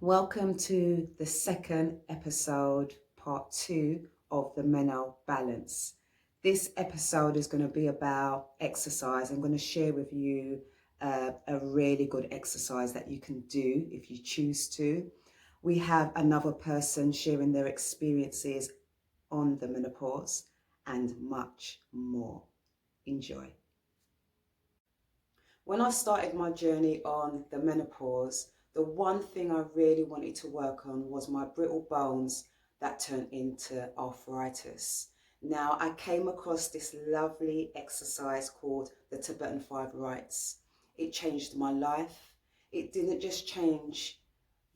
Welcome to the second episode, part 2 of the Menobalance. This episode is going to be about exercise. I'm going to share with you a really good exercise that you can do if you choose to. We have another person sharing their experiences on the menopause and much more. Enjoy. When I started my journey on the menopause, the one thing I really wanted to work on was my brittle bones that turned into arthritis. Now, I came across this lovely exercise called the Tibetan 5 Rites. It changed my life. It didn't just change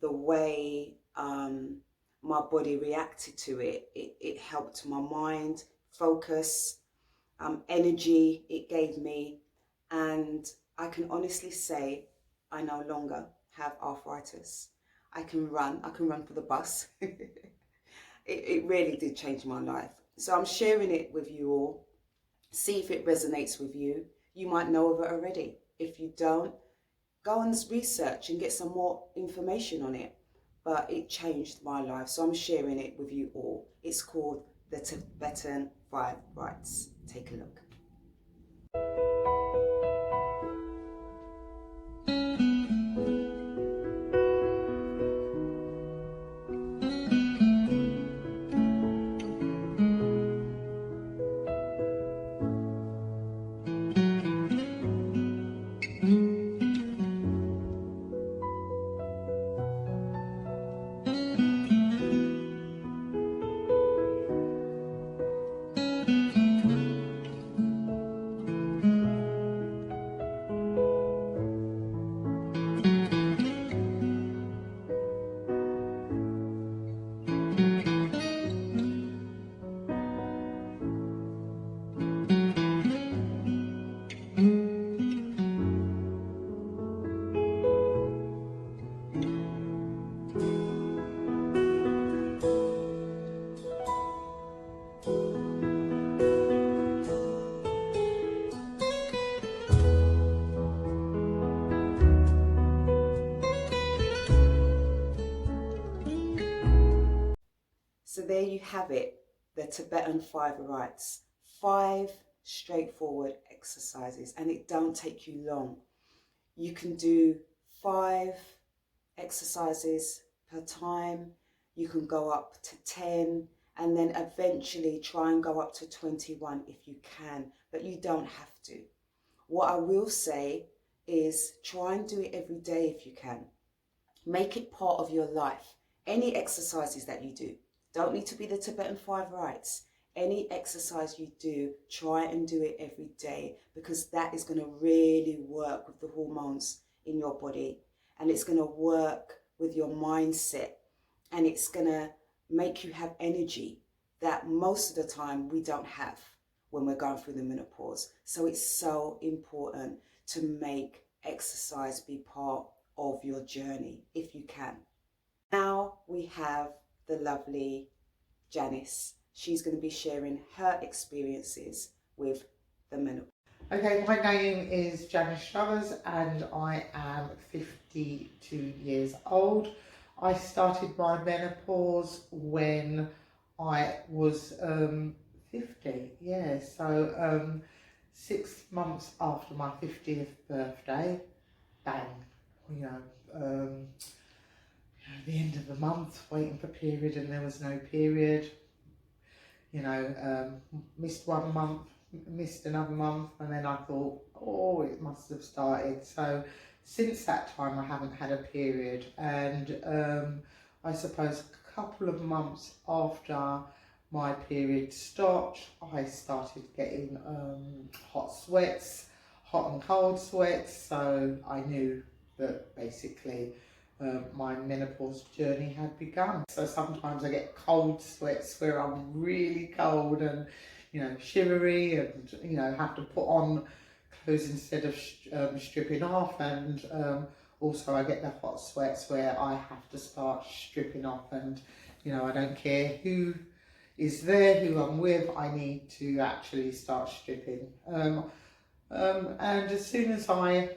the way my body reacted to it. It helped my mind, focus, energy it gave me, and I can honestly say I no longer have arthritis. I can run for the bus. It really did change my life. So I'm sharing it with you all. See if it resonates with you. You might know of it already. If you don't, go and research and get some more information on it. But it changed my life, so I'm sharing it with you all. It's called the Tibetan 5 Rites. Take a look. So there you have it, the Tibetan 5 Rites. 5 straightforward exercises, and it don't take you long. You can do 5 exercises per time. You can go up to 10 and then eventually try and go up to 21 if you can, but you don't have to. What I will say is try and do it every day if you can. Make it part of your life. Any exercises that you do, don't need to be the Tibetan 5 Rites. Any exercise you do, try and do it every day, because that is going to really work with the hormones in your body, and it's going to work with your mindset, and it's going to make you have energy that most of the time we don't have when we're going through the menopause. So it's so important to make exercise be part of your journey if you can. Now we have the lovely Janice. She's going to be sharing her experiences with the menopause. Okay, my name is Janice Struthers and I am 52 years old. I started my menopause when I was 50, so 6 months after my 50th birthday, bang, the end of the month, waiting for period, and there was no period. Missed 1 month, missed another month, and then I thought, oh, it must have started. So since that time I haven't had a period, and I suppose a couple of months after my period stopped, I started getting hot and cold sweats, so I knew that basically my menopause journey had begun. So sometimes I get cold sweats where I'm really cold and shivery, and have to put on clothes instead of stripping off, and also I get the hot sweats where I have to start stripping off, and I don't care who is there, who I'm with, I need to actually start stripping. And as soon as I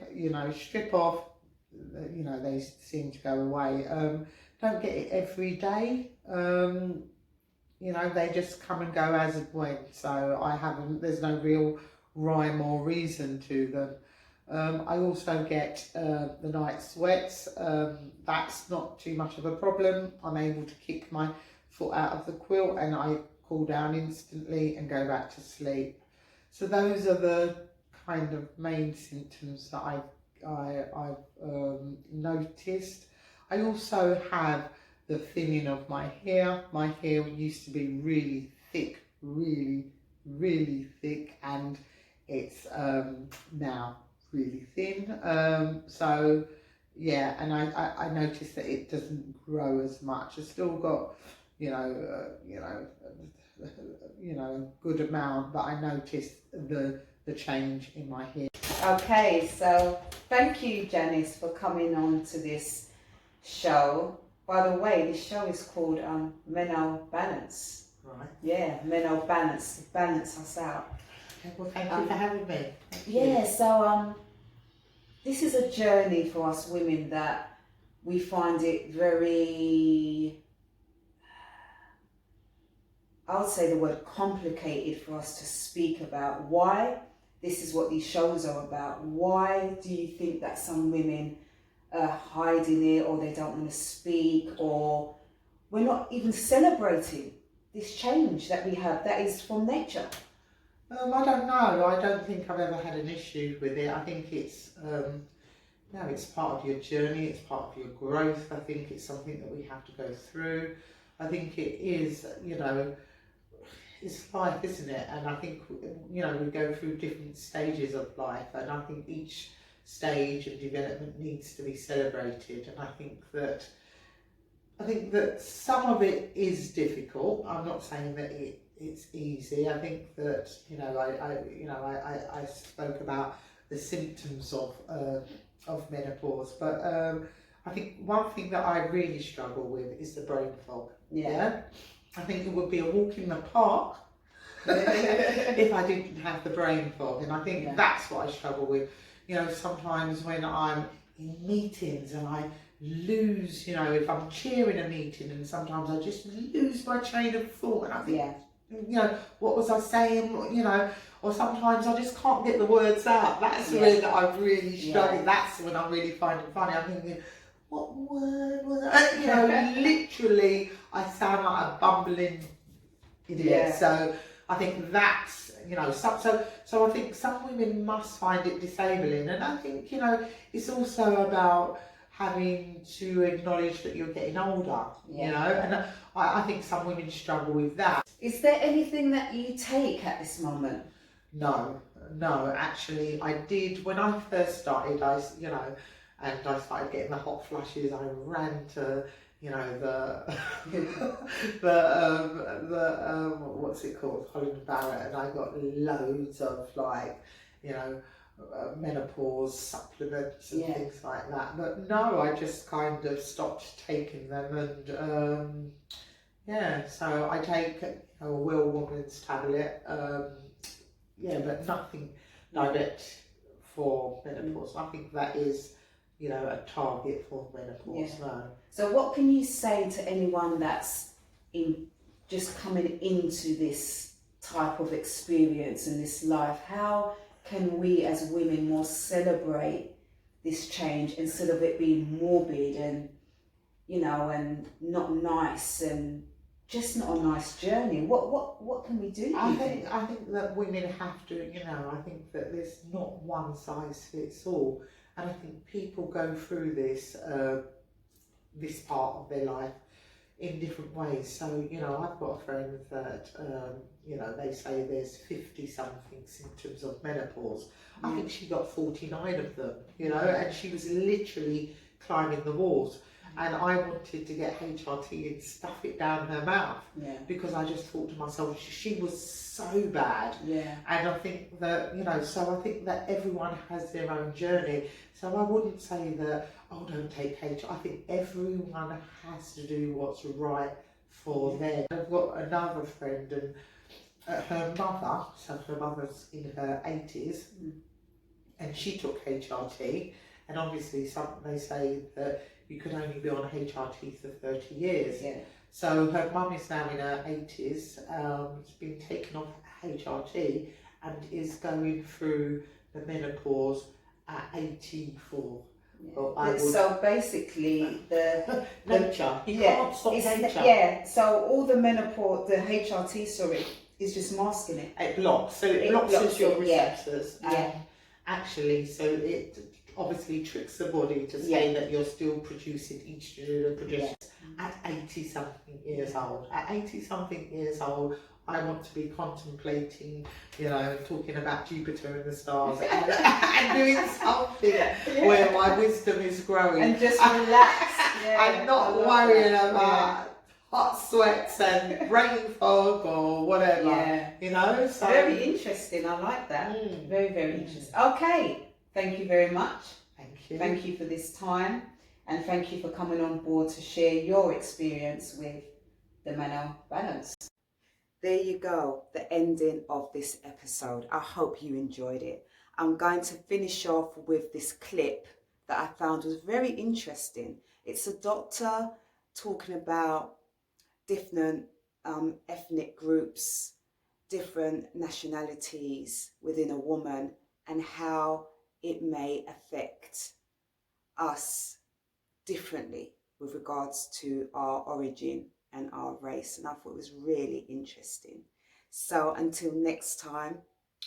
strip off, you know, they seem to go away. Don't get it every day. You know, they just come and go as and when. So there's no real rhyme or reason to them. I also get the night sweats. That's not too much of a problem. I'm able to kick my foot out of the quilt and I cool down instantly and go back to sleep. So those are the kind of main symptoms that I've noticed. I also have the thinning of my hair. My hair used to be really thick, really thick, and it's now really thin. So yeah, and I noticed that it doesn't grow as much. I've still got, a good amount, but I noticed the change in my hair. Okay, so thank you, Janice, for coming on to this show. By the way, this show is called Menobalance. Right. Yeah, Menobalance, to balance us out. Okay, well, thank you for having me. Yeah, so this is a journey for us women that we find it very, I would say the word complicated for us to speak about. Why? This is what these shows are about. Why do you think that some women are hiding it, or they don't want to speak, or we're not even celebrating this change that we have that is from nature? I don't know. I don't think I've ever had an issue with it. I think it's it's part of your journey. It's part of your growth. I think it's something that we have to go through. I think it is, it's life, isn't it? And I think, we go through different stages of life, and I think each stage of development needs to be celebrated. And I think that some of it is difficult. I'm not saying that it's easy. I think that I spoke about the symptoms of menopause, but I think one thing that I really struggle with is the brain fog. Yeah. I think it would be a walk in the park if I didn't have the brain fog, and I think that's what I struggle with. Sometimes when I'm in meetings and I lose, if I'm chairing a meeting, and sometimes I just lose my train of thought, and I think, what was I saying, or sometimes I just can't get the words out. That's when I really struggle. That's when I really find it funny. I'm thinking, what word was that? Literally, I sound like a bumbling idiot. Yeah. So I think that's, so I think some women must find it disabling. And I think, it's also about having to acknowledge that you're getting older, and I think some women struggle with that. Is there anything that you take at this moment? No, actually I did when I first started. And I started getting the hot flushes. I ran to, what's it called, Holland Barrett, and I got loads of menopause supplements and things like that. But no, I just kind of stopped taking them, and so I take a Will Woman's tablet, but nothing direct for menopause. I think that is, a target for menopause. No. So what can you say to anyone that's just coming into this type of experience in this life? How can we as women more celebrate this change instead of it being morbid and, and not nice and just not a nice journey? What can we do? I think that women have to, I think that there's not one size fits all. And I think people go through this part of their life in different ways. So, I've got a friend that, they say there's 50-something symptoms of menopause. I think she got 49 of them, and she was literally climbing the walls. And I wanted to get HRT and stuff it down her mouth because I just thought to myself, she was so bad. Yeah. And I think that, so I think that everyone has their own journey. So I wouldn't say that, don't take HRT. I think everyone has to do what's right for them. I've got another friend, and her mother's in her 80s, and she took HRT. And obviously, they say that you can only be on HRT for 30 years. Yeah. So her mum is now in her 80s, has been taken off HRT and is going through the menopause at 84. Yeah. Well, so basically, the nature. You can't stop nature. Yeah. So all the menopause, the HRT, sorry, is just masking it. It blocks. So it blocks your receptors. Yeah. Actually, so it obviously tricks the body to say that you're still producing estrogen and progesterone at 80 something years old. At 80 something years old, I want to be contemplating, talking about Jupiter and the stars and doing something where my wisdom is growing. And just relax. I'm not worrying about hot sweats and brain fog or whatever, So very interesting. I like that. Very, very interesting. Okay. Thank you very much. Thank you. Thank you for this time. And thank you for coming on board to share your experience with the Menobalance. There you go, the ending of this episode. I hope you enjoyed it. I'm going to finish off with this clip that I found was very interesting. It's a doctor talking about different ethnic groups, different nationalities within a woman, and how it may affect us differently with regards to our origin and our race. And I thought it was really interesting. So until next time,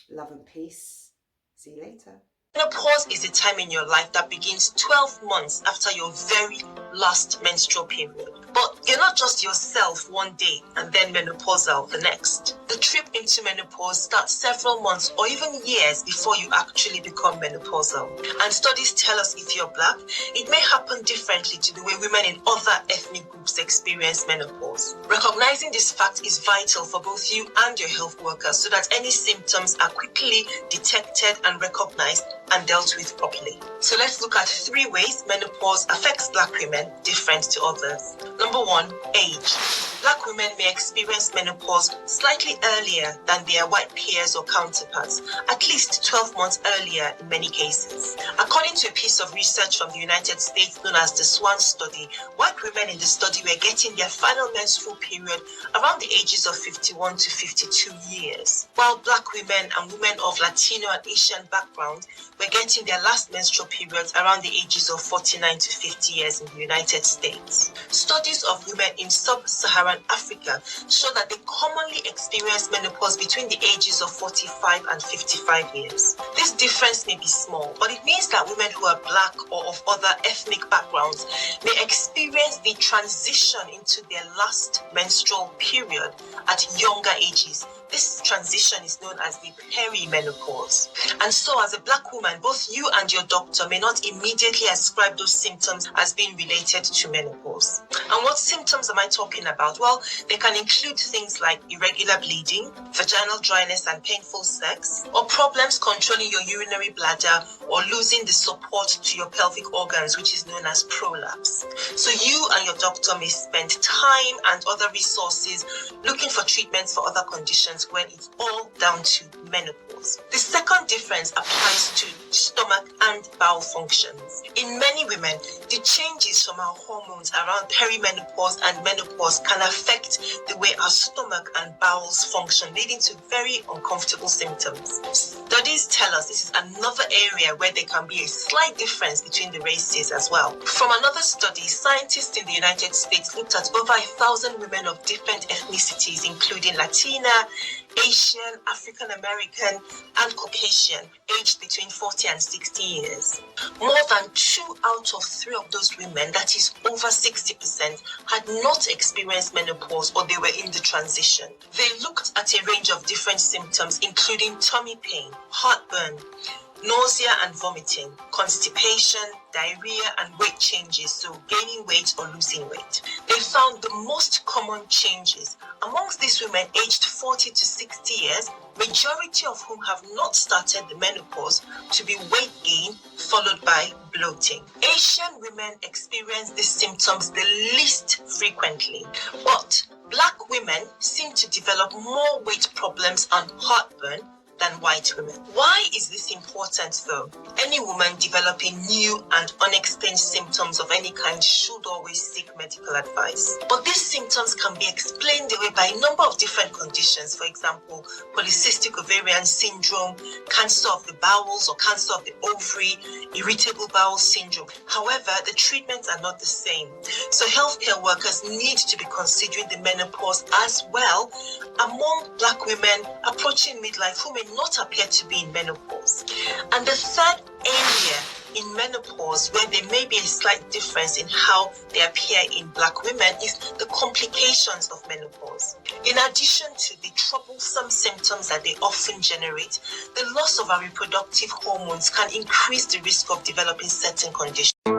love and peace. See you later. Menopause is a time in your life that begins 12 months after your very last menstrual period. But you're not just yourself one day and then menopausal the next. The trip into menopause starts several months or even years before you actually become menopausal. And studies tell us if you're Black, it may happen differently to the way women in other ethnic groups experience menopause. Recognizing this fact is vital for both you and your health workers so that any symptoms are quickly detected and recognized and dealt with properly. So let's look at 3 ways menopause affects Black women different to others. Number 1, age. Black women may experience menopause slightly earlier than their white peers or counterparts, at least 12 months earlier in many cases. According to a piece of research from the United States known as the SWAN study, white women in the study were getting their final menstrual period around the ages of 51 to 52 years, while Black women and women of Latino and Asian background were getting their last menstrual periods around the ages of 49 to 50 years in the United States. Studies of women in sub-Saharan Africa show that they commonly experience menopause between the ages of 45 and 55 years. This difference may be small, but it means that women who are Black or of other ethnic backgrounds may experience the transition into their last menstrual period at younger ages. This transition is known as the perimenopause. And so as a Black woman, both you and your doctor may not immediately ascribe those symptoms as being related to menopause. And what symptoms am I talking about? Well, they can include things like irregular bleeding, vaginal dryness and painful sex, or problems controlling your urinary bladder, or losing the support to your pelvic organs, which is known as prolapse. So you and your doctor may spend time and other resources looking for treatments for other conditions when it's all down to menopause. The second difference applies to stomach and bowel functions. In many women, the changes from our hormones around perimenopause and menopause can affect the way our stomach and bowels function, leading to very uncomfortable symptoms. Studies tell us this is another area where there can be a slight difference between the races as well. From another study, scientists in the United States looked at over 1,000 women of different ethnicities, including Latina, Asian, African American, and Caucasian, aged between 40 and 60 years. More than 2 out of 3 of those women, that is over 60%, had not experienced menopause or they were in the transition. They looked at a range of different symptoms, including tummy pain, heartburn, nausea and vomiting, constipation, diarrhea, and weight changes, so gaining weight or losing weight. They found the most common changes amongst these women aged 40 to 60 years, majority of whom have not started the menopause, to be weight gain followed by bloating. Asian women experience these symptoms the least frequently, but Black women seem to develop more weight problems and heartburn, than white women. Why is this important though? Any woman developing new and unexplained symptoms of any kind should always seek medical advice. But these symptoms can be explained away by a number of different conditions. For example, polycystic ovarian syndrome, cancer of the bowels or cancer of the ovary, irritable bowel syndrome. However, the treatments are not the same. So healthcare workers need to be considering the menopause as well among Black women approaching midlife who may not appear to be in menopause. And the third area in menopause where there may be a slight difference in how they appear in Black women is the complications of menopause. In addition to the troublesome symptoms that they often generate, the loss of our reproductive hormones can increase the risk of developing certain conditions.